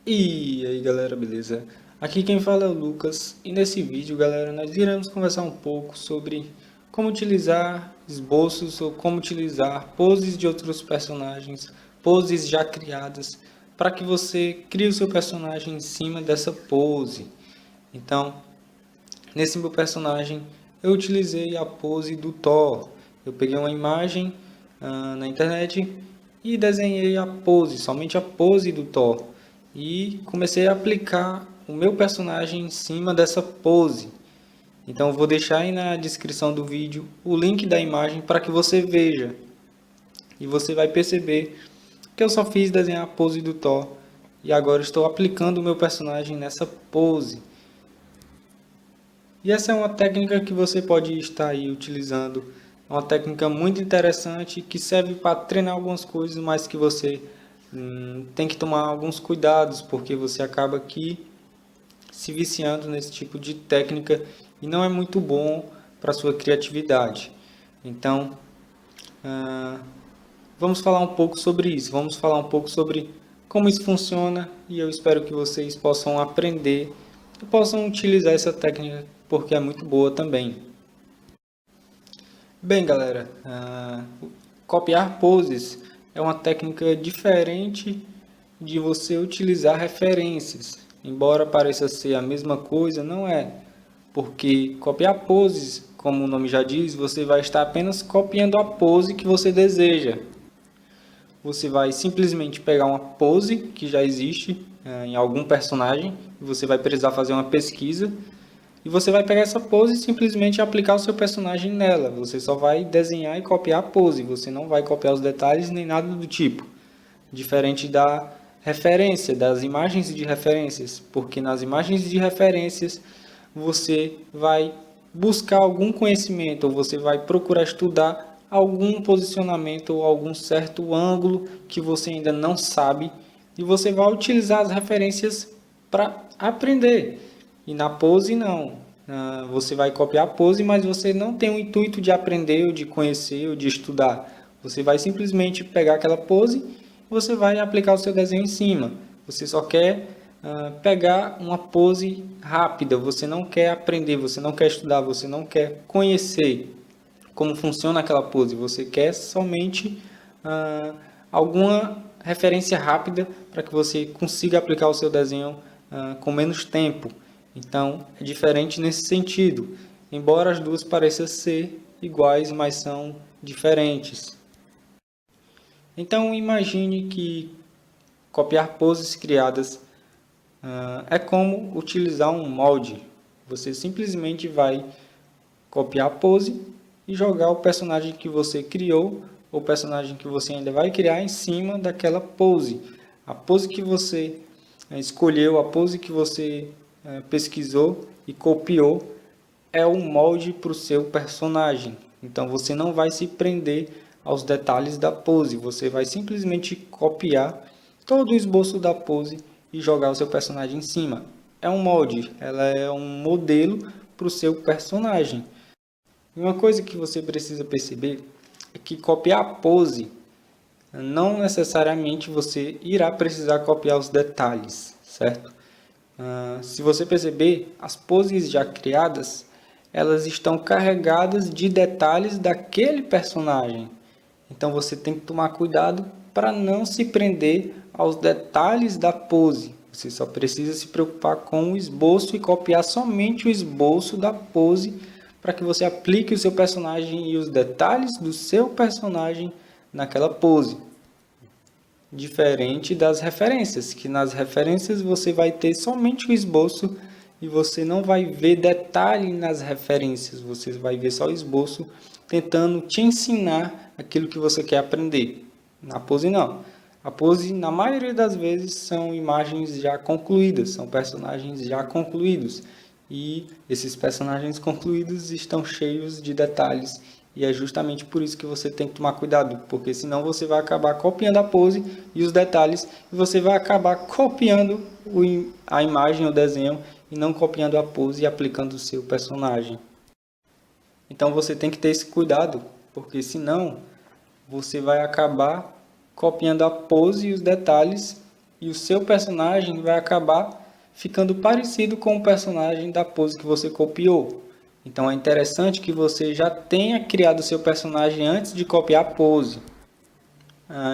E aí galera, beleza? Aqui quem fala é o Lucas e nesse vídeo, galera, nós iremos conversar um pouco sobre como utilizar esboços ou como utilizar poses de outros personagens, poses já criadas, para que você crie o seu personagem em cima dessa pose. Então, nesse meu personagem, eu utilizei a pose do Thor. Eu peguei uma imagem na internet e desenhei a pose, somente a pose do Thor. E comecei a aplicar o meu personagem em cima dessa pose. Então eu vou deixar aí na descrição do vídeo o link da imagem para que você veja. E você vai perceber que eu só fiz desenhar a pose do Thor. E agora estou aplicando o meu personagem nessa pose. E essa é uma técnica que você pode estar aí utilizando. É uma técnica muito interessante que serve para treinar algumas coisas, mas que você tem que tomar alguns cuidados, porque você acaba aqui se viciando nesse tipo de técnica e não é muito bom para a sua criatividade. Então, ah, vamos falar um pouco sobre isso. Vamos falar um pouco sobre como isso funciona e eu espero que vocês possam aprender e possam utilizar essa técnica porque é muito boa também. Bem, galera, copiar poses é uma técnica diferente de você utilizar referências. Embora pareça ser a mesma coisa, não é. Porque copiar poses, como o nome já diz, você vai estar apenas copiando a pose que você deseja. Você vai simplesmente pegar uma pose que já existe em algum personagem e você vai precisar fazer uma pesquisa e você vai pegar essa pose e simplesmente aplicar o seu personagem nela. Você só vai desenhar e copiar a pose, você não vai copiar os detalhes nem nada do tipo. Diferente da referência, das imagens de referências, porque nas imagens de referências você vai buscar algum conhecimento ou você vai procurar estudar algum posicionamento ou algum certo ângulo que você ainda não sabe e você vai utilizar as referências para aprender. E na pose não. Você vai copiar a pose, mas você não tem o intuito de aprender, ou de conhecer, ou de estudar. Você vai simplesmente pegar aquela pose e você vai aplicar o seu desenho em cima. Você só quer pegar uma pose rápida, você não quer aprender, você não quer estudar, você não quer conhecer como funciona aquela pose, você quer somente alguma referência rápida para que você consiga aplicar o seu desenho com menos tempo. Então, é diferente nesse sentido, embora as duas pareçam ser iguais, mas são diferentes. Então, imagine que copiar poses criadas é como utilizar um molde. Você simplesmente vai copiar a pose e jogar o personagem que você criou, ou o personagem que você ainda vai criar em cima daquela pose. A pose que você escolheu, a pose que você pesquisou e copiou é um molde para o seu personagem. Então você não vai se prender aos detalhes da pose, você vai simplesmente copiar todo o esboço da pose e jogar o seu personagem em cima. É um molde, ela é um modelo para o seu personagem. E uma coisa que você precisa perceber é que copiar a pose não necessariamente você irá precisar copiar os detalhes, certo? Se você perceber, as poses já criadas, elas estão carregadas de detalhes daquele personagem. Então você tem que tomar cuidado para não se prender aos detalhes da pose. Você só precisa se preocupar com o esboço e copiar somente o esboço da pose para que você aplique o seu personagem e os detalhes do seu personagem naquela pose. Diferente das referências, que nas referências você vai ter somente o esboço e você não vai ver detalhe nas referências, você vai ver só o esboço tentando te ensinar aquilo que você quer aprender. Na pose não. A pose, na maioria das vezes, são imagens já concluídas, são personagens já concluídos. E esses personagens concluídos estão cheios de detalhes. E é justamente por isso que você tem que tomar cuidado, porque senão você vai acabar copiando a pose e os detalhes, e você vai acabar copiando a imagem, o desenho, e não copiando a pose e aplicando o seu personagem. Então você tem que ter esse cuidado, porque senão você vai acabar copiando a pose e os detalhes e o seu personagem vai acabar ficando parecido com o personagem da pose que você copiou. Então é interessante que você já tenha criado o seu personagem antes de copiar a pose.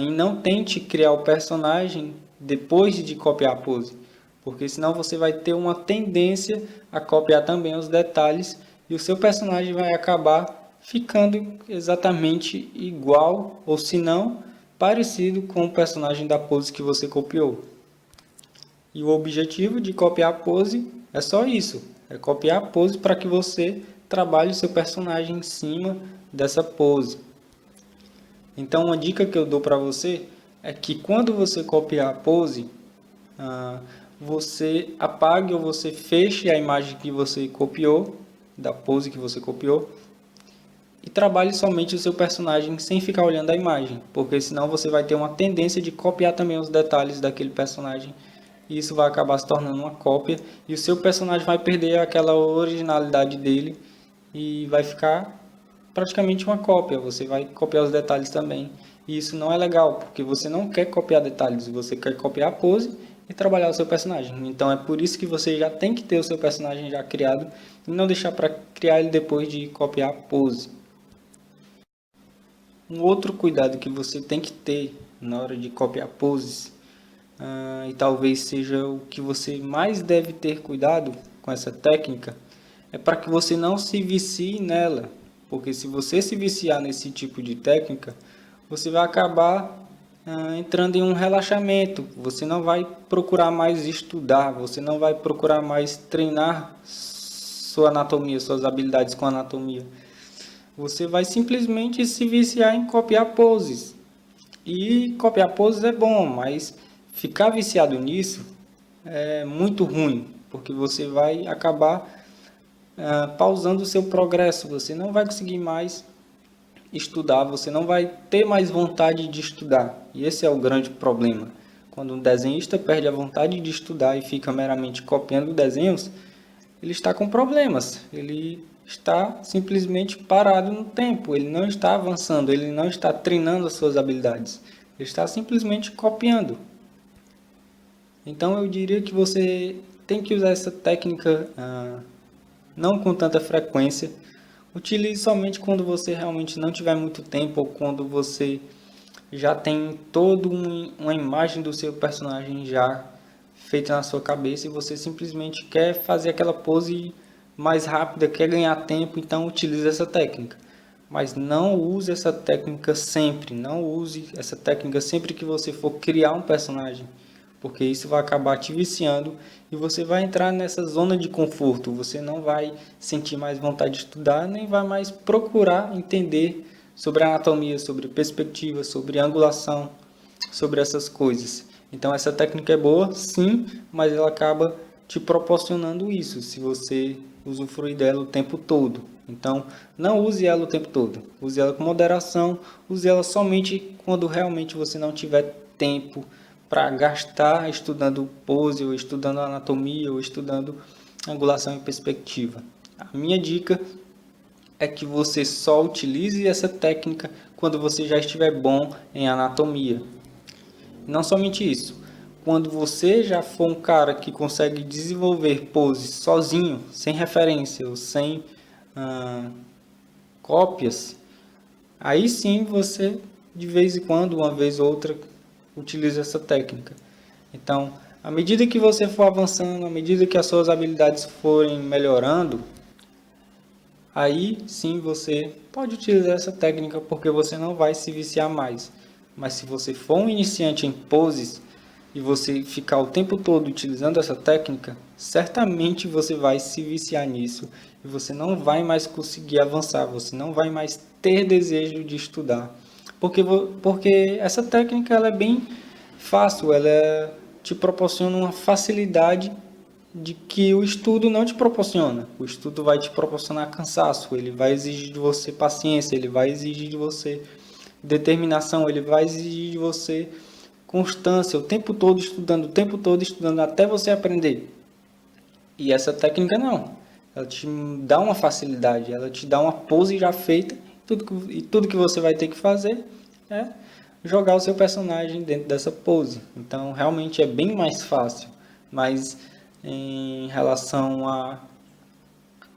E não tente criar o personagem depois de copiar a pose, porque senão você vai ter uma tendência a copiar também os detalhes e o seu personagem vai acabar ficando exatamente igual, ou se não, parecido com o personagem da pose que você copiou. E o objetivo de copiar a pose é só isso, é copiar a pose para que você trabalhe o seu personagem em cima dessa pose. Então, uma dica que eu dou para você é que quando você copiar a pose, você apague ou você feche a imagem que você copiou, da pose que você copiou, e trabalhe somente o seu personagem sem ficar olhando a imagem, porque senão você vai ter uma tendência de copiar também os detalhes daquele personagem, e isso vai acabar se tornando uma cópia, e o seu personagem vai perder aquela originalidade dele, e vai ficar praticamente uma cópia, você vai copiar os detalhes também. E isso não é legal, porque você não quer copiar detalhes, você quer copiar a pose e trabalhar o seu personagem. Então é por isso que você já tem que ter o seu personagem já criado e não deixar para criar ele depois de copiar a pose. Um outro cuidado que você tem que ter na hora de copiar poses, e talvez seja o que você mais deve ter cuidado com essa técnica, é para que você não se vicie nela. Porque se você se viciar nesse tipo de técnica, você vai acabar entrando em um relaxamento. Você não vai procurar mais estudar, você não vai procurar mais treinar sua anatomia, suas habilidades com anatomia. Você vai simplesmente se viciar em copiar poses. E copiar poses é bom, mas ficar viciado nisso é muito ruim, porque você vai acabar pausando o seu progresso, você não vai conseguir mais estudar, você não vai ter mais vontade de estudar. E esse é o grande problema. Quando um desenhista perde a vontade de estudar e fica meramente copiando desenhos, ele está com problemas. Ele está simplesmente parado no tempo, ele não está avançando, ele não está treinando as suas habilidades. Ele está simplesmente copiando. Então eu diria que você tem que usar essa técnica não com tanta frequência. Utilize somente quando você realmente não tiver muito tempo ou quando você já tem toda uma imagem do seu personagem já feita na sua cabeça e você simplesmente quer fazer aquela pose mais rápida, quer ganhar tempo, então utilize essa técnica. Mas não use essa técnica sempre, não use essa técnica sempre que você for criar um personagem, porque isso vai acabar te viciando e você vai entrar nessa zona de conforto. Você não vai sentir mais vontade de estudar, nem vai mais procurar entender sobre anatomia, sobre perspectiva, sobre angulação, sobre essas coisas. Então essa técnica é boa, sim, mas ela acaba te proporcionando isso, se você usufruir dela o tempo todo. Então não use ela o tempo todo, use ela com moderação, use ela somente quando realmente você não tiver tempo para gastar estudando pose, ou estudando anatomia, ou estudando angulação e perspectiva. A minha dica é que você só utilize essa técnica quando você já estiver bom em anatomia. Não somente isso, quando você já for um cara que consegue desenvolver poses sozinho, sem referência ou sem cópias, aí sim você, de vez em quando, uma vez ou outra, utiliza essa técnica. Então, à medida que você for avançando, à medida que as suas habilidades forem melhorando, aí sim você pode utilizar essa técnica porque você não vai se viciar mais. Mas se você for um iniciante em poses e você ficar o tempo todo utilizando essa técnica, certamente você vai se viciar nisso e você não vai mais conseguir avançar, você não vai mais ter desejo de estudar. Porque essa técnica ela é bem fácil, ela te proporciona uma facilidade de que o estudo não te proporciona. O estudo vai te proporcionar cansaço, ele vai exigir de você paciência, ele vai exigir de você determinação, ele vai exigir de você constância, o tempo todo estudando até você aprender. E essa técnica não. Ela te dá uma facilidade, ela te dá uma pose já feita, e tudo que você vai ter que fazer é jogar o seu personagem dentro dessa pose. Então realmente é bem mais fácil, mas em relação a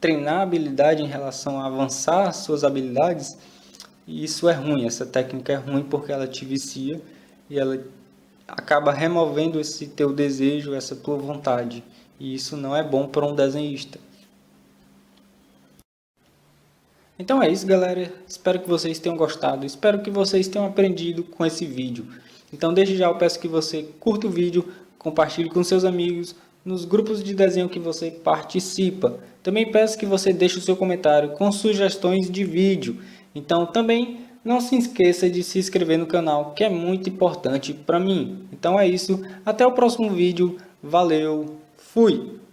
treinar a habilidade, em relação a avançar suas habilidades, isso é ruim, essa técnica é ruim porque ela te vicia e ela acaba removendo esse teu desejo, essa tua vontade. E isso não é bom para um desenhista. Então é isso, galera. Espero que vocês tenham gostado. Espero que vocês tenham aprendido com esse vídeo. Então desde já eu peço que você curta o vídeo, compartilhe com seus amigos, nos grupos de desenho que você participa. Também peço que você deixe o seu comentário com sugestões de vídeo. Então também não se esqueça de se inscrever no canal, que é muito importante para mim. Então é isso, até o próximo vídeo. Valeu, fui!